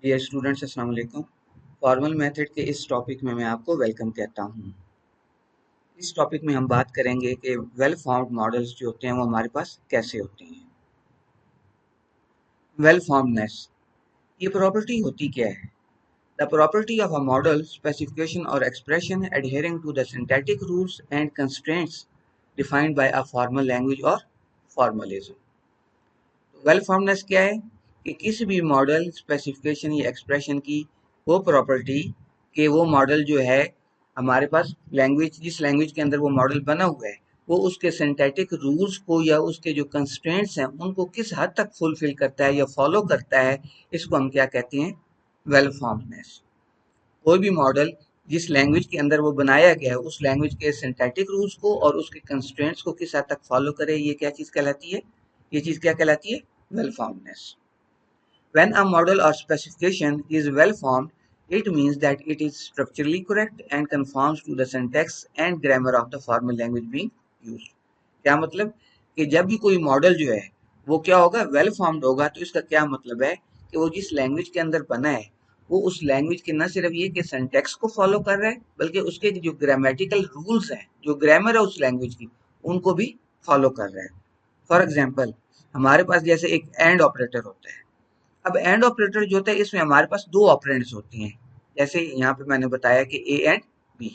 Dear students, अस्सलाम वालेकुम। Formal method के इस टॉपिक में मैं आपको वेलकम कहता हूँ। इस टॉपिक में हम बात करेंगे कि वेल फॉर्म्ड मॉडल्स जो होते हैं वो हमारे पास कैसे होते हैं। वेल फॉर्मडनेस, ये प्रॉपर्टी होती क्या है? The property of a model specification or expression adhering to the syntactic rules and constraints defined by a formal language or formalism. Well formedness क्या है? कि किसी भी मॉडल स्पेसिफिकेशन या एक्सप्रेशन की वो प्रॉपर्टी कि वो मॉडल जो है हमारे पास लैंग्वेज, जिस लैंग्वेज के अंदर वो मॉडल बना हुआ है, वो उसके सिंथेटिक रूल्स को या उसके जो कंस्ट्रेंट्स हैं उनको किस हद तक फुलफिल करता है या फॉलो करता है, इसको हम क्या कहते हैं? वेल फॉर्मडनेस। कोई भी मॉडल जिस लैंग्वेज के अंदर वो बनाया गया है उस लैंग्वेज के सिंथेटिक रूल्स को और उसके कंस्ट्रेंट्स को किस हद तक फॉलो करे, ये क्या चीज कहलाती है? ये चीज क्या कहलाती है? Well फॉर्मडनेस। When a model or specification is well formed, it means that it is structurally correct and conforms to the syntax and grammar of the formal language being used. क्या मतलब? कि जब भी कोई मॉडल जो है वो क्या होगा? वेल फॉर्म्ड होगा। तो इसका क्या मतलब है कि वो जिस लैंग्वेज के अंदर बना है वो उस लैंग्वेज के न सिर्फ ये कि सिंटैक्स को फॉलो कर रहा है, बल्कि उसके जो ग्रामेटिकल रूल्स हैं, जो ग्रामर है उस लैंग्वेज की, उनको भी फॉलो कर रहा है। फॉर एग्जाम्पल, हमारे पास जैसे एक एंड ऑपरेटर होता है। अब एंड ऑपरेटर जो होता है इसमें हमारे पास दो ऑपरेंड्स होती हैं, जैसे यहाँ पे मैंने बताया कि ए एंड बी।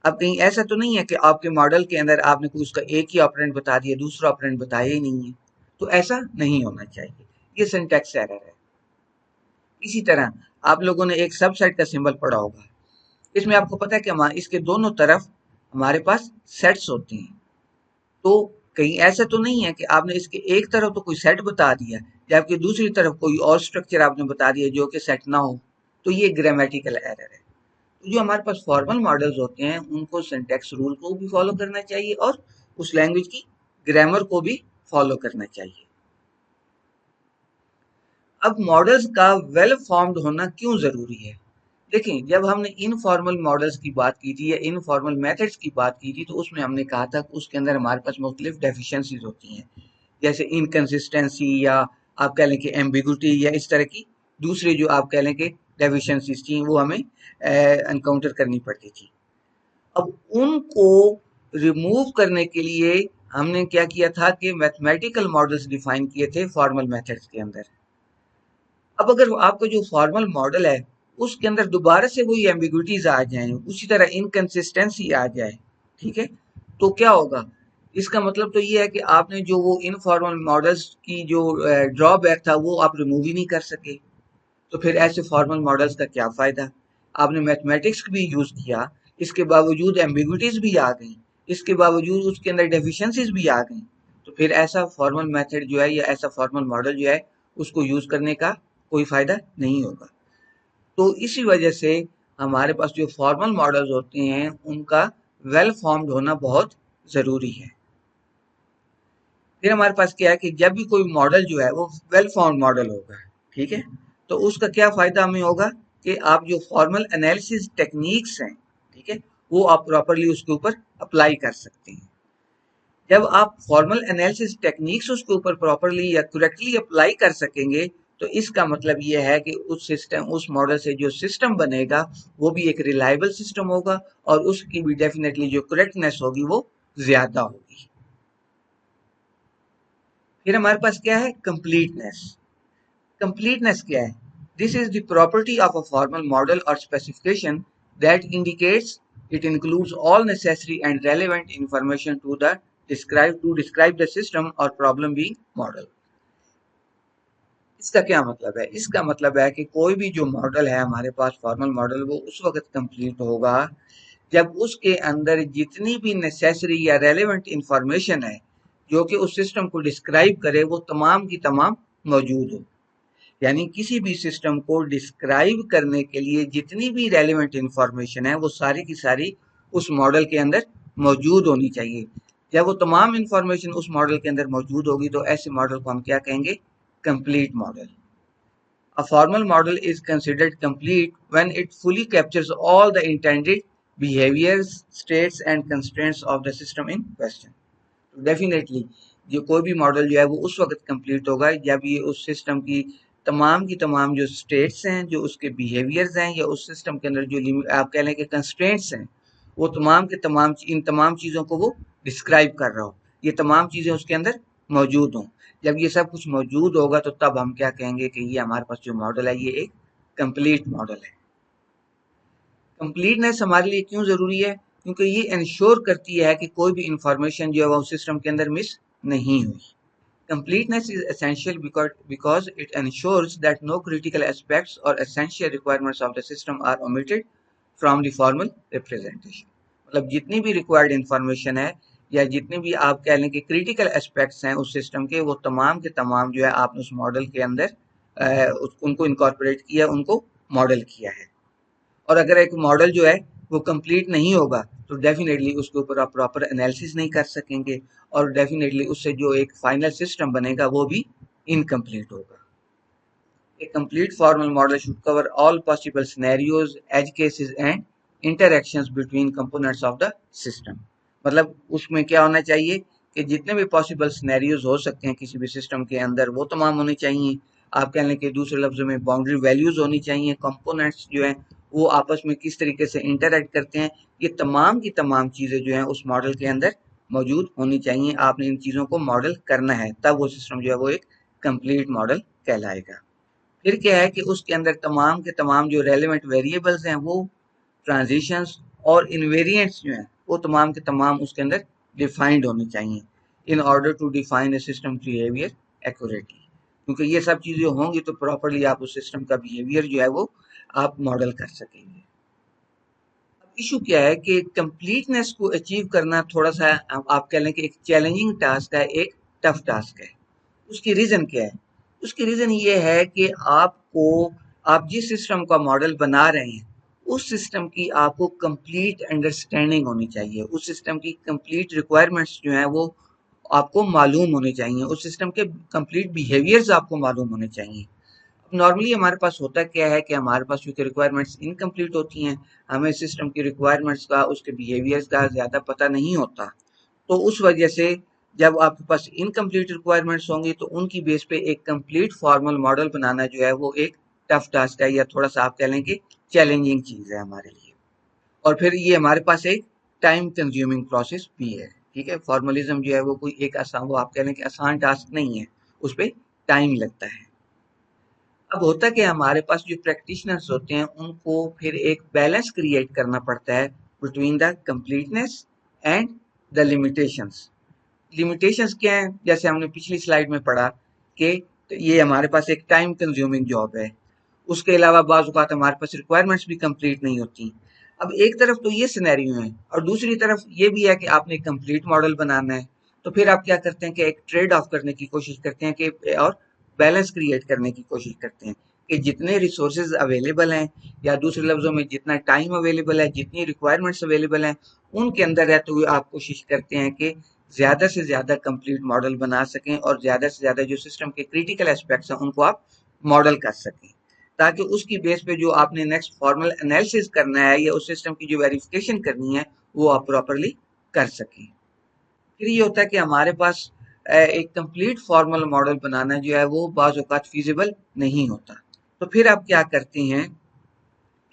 अब कहीं ऐसा तो नहीं है कि आपके मॉडल के अंदर आपने कोई उसका एक ही ऑपरेंड बता दिया, दूसरा ऑपरेंड बताया ही नहीं है। तो ऐसा नहीं होना चाहिए, ये सिंटैक्स एरर है। इसी तरह आप लोगों ने एक सबसेट का सिंबल पढ़ा होगा। इसमें आपको पता है कि हमारे इसके दोनों तरफ हमारे पास सेट्स होती हैं। तो कहीं ऐसा तो नहीं है कि आपने इसके एक तरफ तो कोई सेट बता दिया, जबकि दूसरी तरफ कोई और स्ट्रक्चर आपने बता दिया जो कि सेट ना हो। तो ये ग्रामेटिकल एरर है। तो जो हमारे पास फॉर्मल मॉडल्स होते हैं उनको सिंटैक्स रूल को भी फॉलो करना चाहिए और उस लैंग्वेज की ग्रामर को भी फॉलो करना चाहिए। अब मॉडल्स का वेल फॉर्म्ड होना क्यों जरूरी है? देखिए, जब हमने इनफॉर्मल मॉडल्स की बात की थी या इनफॉर्मल मेथड्स की बात की थी, तो उसमें हमने कहा था कि उसके अंदर हमारे पास मुख्तलिफ डेफिशिएंसीज होती हैं, जैसे इनकंसिस्टेंसी, या आप कह लें कि एम्बिगुइटी, या इस तरह की दूसरी जो आप कह लें कि डेफिशिएंसीज थी, वो हमें एनकाउंटर करनी पड़ती थी। अब उनको रिमूव करने के लिए हमने क्या किया था कि मैथमेटिकल मॉडल्स डिफाइन किए थे फॉर्मल मेथड्स के अंदर। अब अगर आपका जो फॉर्मल मॉडल है उसके अंदर दोबारा से वही एम्बिग्विटीज आ जाएं, उसी तरह इनकंसिस्टेंसी आ जाए, ठीक है, तो क्या होगा? इसका मतलब तो ये है कि आपने जो वो इनफॉर्मल मॉडल्स की जो ड्रॉबैक था वो आप रिमूव ही नहीं कर सके। तो फिर ऐसे फॉर्मल मॉडल्स का क्या फायदा? आपने मैथमेटिक्स भी यूज किया, इसके बावजूद एम्बिग्विटीज भी आ गई, इसके बावजूद उसके अंदर डेफिशिएंसीज भी आ गई। तो फिर ऐसा फॉर्मल मेथड जो है या ऐसा फॉर्मल मॉडल जो है उसको यूज करने का कोई फायदा नहीं होगा। तो इसी वजह से हमारे पास जो फॉर्मल मॉडल्स होते हैं उनका वेल फॉर्म्ड होना बहुत जरूरी है। फिर हमारे पास क्या है कि जब भी कोई मॉडल जो है वो वेल फॉर्म्ड मॉडल होगा, ठीक है, तो उसका क्या फायदा हमें होगा कि आप जो फॉर्मल एनालिसिस टेक्निक्स हैं, ठीक है, वो आप प्रॉपरली उसके ऊपर अप्लाई कर सकते हैं। जब आप फॉर्मल एनालिसिस टेक्निक्स उसके ऊपर प्रॉपरली या करेक्टली अप्लाई कर सकेंगे, तो इसका मतलब ये है कि उस सिस्टम, उस मॉडल से जो सिस्टम बनेगा वो भी एक रिलायबल सिस्टम होगा और उसकी भी डेफिनेटली जो करेक्टनेस होगी वो ज्यादा होगी। फिर हमारे पास क्या है? कंप्लीटनेस। कंप्लीटनेस क्या है? This is the property of a formal model or specification that indicates it includes all necessary and relevant information to describe the system or problem being model. इसका क्या मतलब है? इसका मतलब है कि कोई भी जो मॉडल है हमारे पास फॉर्मल मॉडल, वो उस वक्त कंप्लीट होगा जब उसके अंदर जितनी भी नेसेसरी या रेलेवेंट इंफॉर्मेशन है जो कि उस सिस्टम को डिस्क्राइब करे वो तमाम की तमाम मौजूद हो। यानी किसी भी सिस्टम को डिस्क्राइब करने के लिए जितनी भी रेलेवेंट इंफॉर्मेशन है वो सारी की सारी उस मॉडल के अंदर मौजूद होनी चाहिए। जब वो तमाम इंफॉर्मेशन उस मॉडल के अंदर मौजूद होगी तो ऐसे मॉडल को हम क्या कहेंगे? Complete model. A formal model is considered complete when it fully captures all the intended behaviors, states and constraints of the system in question. Definitely जो कोई भी मॉडल जो है वो उस वक्त कंप्लीट होगा जब ये उस सिस्टम की تمام کی تمام جو اسٹیٹس ہیں، جو اس کے بیہیویئرز ہیں، یا اس سسٹم کے اندر جو آپ کہہ لیں کہ کنسٹرینٹس ہیں، وہ تمام کے تمام ان تمام چیزوں کو وہ ڈسکرائب کر رہا ہو، یہ تمام چیزیں اس کے اندر موجود ہوں۔ جب یہ سب کچھ موجود ہوگا تو تب ہم کیا کہیں گے کہ یہ ہمارے پاس جو ماڈل ہے یہ ایک کمپلیٹ ماڈل ہے۔ کمپلیٹنیس ہمارے لیے کیوں ضروری ہے؟ کیونکہ یہ انشور کرتی ہے کہ کوئی بھی انفارمیشن جو ہے وہ سسٹم کے اندر مس نہیں ہوئی۔ Completeness is essential because it ensures that no critical aspects or essential requirements of the system are omitted from the formal representation. مطلب جتنی بھی ریکوائرڈ انفارمیشن ہے یا جتنے بھی آپ کہہ لیں کہ کریٹیکل اسپیکٹس ہیں اس سسٹم کے، وہ تمام کے تمام جو ہے آپ نے اس ماڈل کے اندر ان کو انکارپوریٹ کیا، ان کو ماڈل کیا ہے۔ اور اگر ایک ماڈل جو ہے وہ کمپلیٹ نہیں ہوگا تو ڈیفینیٹلی اس کے اوپر آپ پراپر انالیسس نہیں کر سکیں گے، اور ڈیفینیٹلی اس سے جو ایک فائنل سسٹم بنے گا وہ بھی انکمپلیٹ ہوگا۔ A complete formal model should cover all possible scenarios, edge cases and interactions between components of the system. مطلب اس میں کیا ہونا چاہیے کہ جتنے بھی پاسبل سینیریوز ہو سکتے ہیں کسی بھی سسٹم کے اندر وہ تمام ہونے چاہیے۔ آپ کہہ لیں کہ دوسرے لفظوں میں باؤنڈری ویلیوز ہونی چاہیے، کمپوننٹس جو ہیں وہ آپس میں کس طریقے سے انٹریکٹ کرتے ہیں، یہ تمام کی تمام چیزیں جو ہیں اس ماڈل کے اندر موجود ہونی چاہیے۔ آپ نے ان چیزوں کو ماڈل کرنا ہے، تب وہ سسٹم جو ہے وہ ایک کمپلیٹ ماڈل کہلائے گا۔ پھر کیا ہے کہ اس کے اندر تمام کے تمام جو ریلیونٹ ویریبلز ہیں وہ ٹرانزیشنز اور انویریئنٹس جو ہیں وہ تمام کے تمام اس کے اندر ڈیفائنڈ ہونی چاہیے in order to define a system behaviour accurately, کیونکہ یہ سب چیزیں ہوں گی تو پراپرلی آپ اس سسٹم کا بیہیویئر جو ہے وہ آپ ماڈل کر سکیں گے۔ اب ایشو کیا ہے کہ کمپلیٹنس کو اچیو کرنا تھوڑا سا آپ کہہ لیں کہ ایک چیلنجنگ ٹاسک ہے، ایک ٹف ٹاسک ہے۔ اس کی ریزن کیا ہے؟ اس کی ریزن یہ ہے کہ آپ جس سسٹم کا ماڈل بنا رہے ہیں اس سسٹم کی آپ کو کمپلیٹ انڈرسٹینڈنگ ہونی چاہیے، اس سسٹم کی کمپلیٹ ریکوائرمنٹس جو ہیں وہ آپ کو معلوم ہونے چاہیے، اس سسٹم کے کمپلیٹ بیہیویئرز آپ کو معلوم ہونے چاہیے۔ نارملی ہمارے پاس ہوتا کیا ہے کہ ہمارے پاس چونکہ ریکوائرمنٹس انکمپلیٹ ہوتی ہیں، ہمیں سسٹم کی ریکوائرمنٹس کا، اس کے بیہیویئرز کا زیادہ پتہ نہیں ہوتا، تو اس وجہ سے جب آپ کے پاس انکمپلیٹ ریکوائرمنٹس ہوں گی تو ان کی بیس پہ ایک کمپلیٹ فارمل ماڈل بنانا جو ہے وہ ایک ٹف ٹاسک ہے، یا تھوڑا سا آپ کہہ لیں کہ چیلنجنگ چیز ہے ہمارے لیے۔ اور پھر یہ ہمارے پاس ایک ٹائم کنزیومنگ پروسیس بھی ہے، ٹھیک ہے۔ فارملزم جو ہے وہ کوئی ایک آسان، وہ آپ کہہ لیں کہ آسان ٹاسک نہیں ہے، اس پہ ٹائم لگتا ہے۔ اب ہوتا کہ ہمارے پاس جو پریکٹیشنرز ہوتے ہیں ان کو پھر ایک بیلنس کریٹ کرنا پڑتا ہے between the completeness and the limitations. Limitations کیا ہیں؟ جیسے ہم نے پچھلی سلائیڈ میں پڑھا کہ یہ ہمارے پاس ایک ٹائم کنزیومنگ جاب ہے، اس کے علاوہ بعض اوقات ہمارے پاس ریکوائرمنٹس بھی کمپلیٹ نہیں ہوتی۔ اب ایک طرف تو یہ سینیریو ہے اور دوسری طرف یہ بھی ہے کہ آپ نے کمپلیٹ ماڈل بنانا ہے، تو پھر آپ کیا کرتے ہیں کہ ایک ٹریڈ آف کرنے کی کوشش کرتے ہیں کہ اور بیلنس کریٹ کرنے کی کوشش کرتے ہیں کہ جتنے ریسورسز اویلیبل ہیں، یا دوسرے لفظوں میں جتنا ٹائم اویلیبل ہے، جتنی ریکوائرمنٹس اویلیبل ہیں، ان کے اندر رہتے ہوئے آپ کوشش کرتے ہیں کہ زیادہ سے زیادہ کمپلیٹ ماڈل بنا سکیں اور زیادہ سے زیادہ جو سسٹم کے کریٹیکل اسپیکٹس ہیں ان کو آپ ماڈل کر سکیں، تاکہ اس کی بیس پہ جو آپ نے نیکسٹ فارمل انالیسس کرنا ہے یا اس سسٹم کی جو ویریفیکیشن کرنی ہے وہ آپ پراپرلی کر سکیں۔ پھر یہ ہوتا ہے کہ ہمارے پاس ایک کمپلیٹ فارمل ماڈل بنانا جو ہے وہ بعض اوقات فیزیبل نہیں ہوتا، تو پھر آپ کیا کرتے ہیں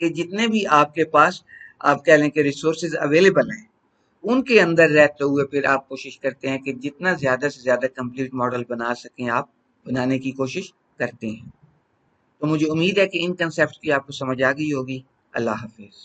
کہ جتنے بھی آپ کے پاس آپ کہہ لیں کہ ریسورسز اویلیبل ہیں ان کے اندر رہتے ہوئے پھر آپ کوشش کرتے ہیں کہ جتنا زیادہ سے زیادہ کمپلیٹ ماڈل بنا سکیں آپ بنانے کی کوشش کرتے ہیں۔ تو مجھے امید ہے کہ ان کنسیپٹس کی آپ کو سمجھ آ گئی ہوگی۔ اللہ حافظ۔